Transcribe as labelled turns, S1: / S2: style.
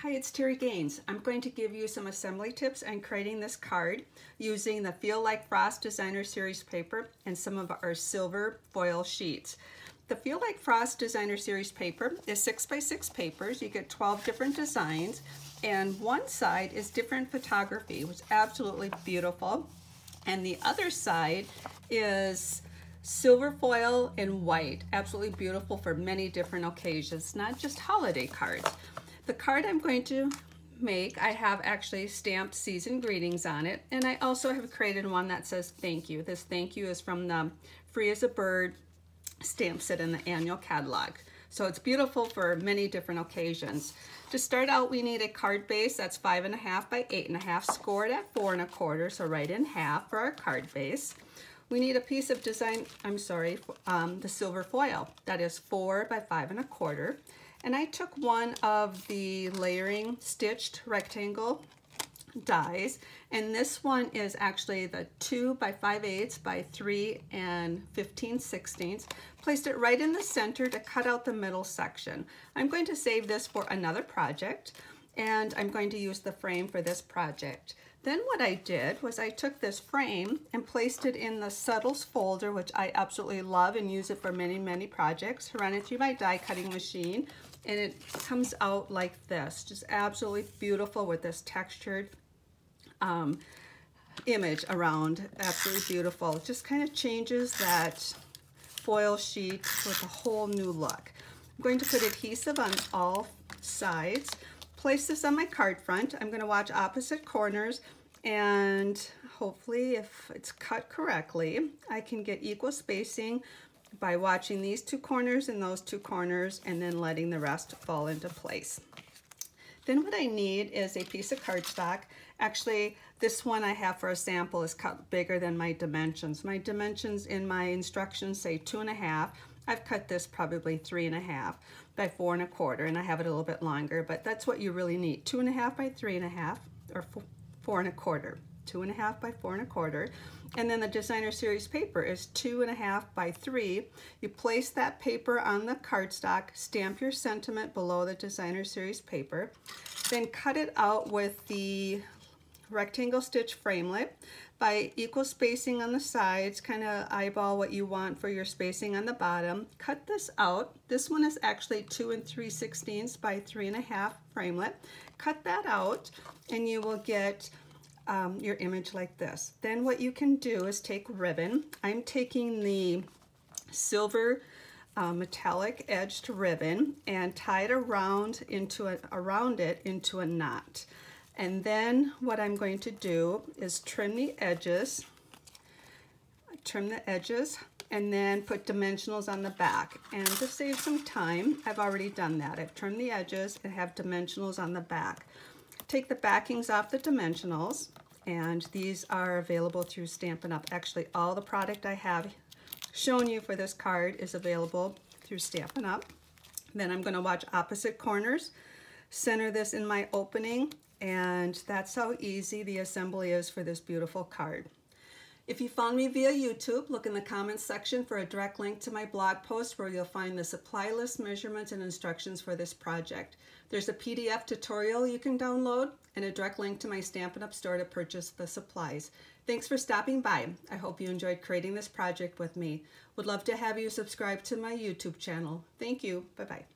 S1: Hi, it's Terri Gaines. I'm going to give you some assembly tips on creating this card using the Feel Like Frost Designer Series paper and some of our silver foil sheets. The Feel Like Frost Designer Series paper is 6x6 papers. You get 12 different designs, and one side is different photography, which is absolutely beautiful, and the other side is silver foil and white, absolutely beautiful for many different occasions, not just holiday cards. The card I'm going to make, I have actually stamped season greetings on it, and I also have created one that says thank you. This thank you is from the Free as a Bird stamp set in the annual catalog. So it's beautiful for many different occasions. To start out, we need a card base that's 5.5 by 8.5, scored at 4 1/4, so right in half for our card base. We need a piece of design, the silver foil that is 4 by 5 1/4. And I took one of the layering stitched rectangle dies, and this one is actually the 2 by 5/8 by 3 15/16. Placed it right in the center to cut out the middle section. I'm going to save this for another project, and I'm going to use the frame for this project. Then what I did was I took this frame and placed it in the Subtles folder, which I absolutely love and use it for many, many projects. Run it through my die cutting machine, and it comes out like this, just absolutely beautiful with this textured image around. Absolutely beautiful. It just kind of changes that foil sheet with a whole new look. I'm going to put adhesive on all sides. Place this on my card front. I'm going to watch opposite corners, and hopefully, if it's cut correctly, I can get equal spacing by watching these two corners and those two corners, and then letting the rest fall into place. Then what I need is a piece of cardstock. Actually, this one I have for a sample is cut bigger than my dimensions. My dimensions in my instructions say 2.5. I've cut this probably 3.5 by 4 1/4, and I have it a little bit longer, but that's what you really need. 2.5 by 3.5, or 4 1/4. 2.5 by 4 1/4. And then the designer series paper is 2.5 by 3. You place that paper on the cardstock, stamp your sentiment below the designer series paper, then cut it out with the rectangle stitch framelit by equal spacing on the sides. Kind of eyeball what you want for your spacing on the bottom. Cut this out. This one is actually 2 3/16 by 3.5 framelit. Cut that out, and you will get your image like this. Then what you can do is take ribbon. I'm taking the silver metallic edged ribbon and tie it around it into a knot. And then what I'm going to do is trim the edges, and then put dimensionals on the back. And to save some time, I've already done that. I've trimmed the edges and have dimensionals on the back. Take the backings off the dimensionals, and these are available through Stampin' Up. Actually, all the product I have shown you for this card is available through Stampin' Up. Then I'm going to watch opposite corners, center this in my opening, and that's how easy the assembly is for this beautiful card. If you found me via YouTube, look in the comments section for a direct link to my blog post where you'll find the supply list, measurements, and instructions for this project. There's a PDF tutorial you can download and a direct link to my Stampin' Up! Store to purchase the supplies. Thanks for stopping by. I hope you enjoyed creating this project with me. Would love to have you subscribe to my YouTube channel. Thank you. Bye-bye.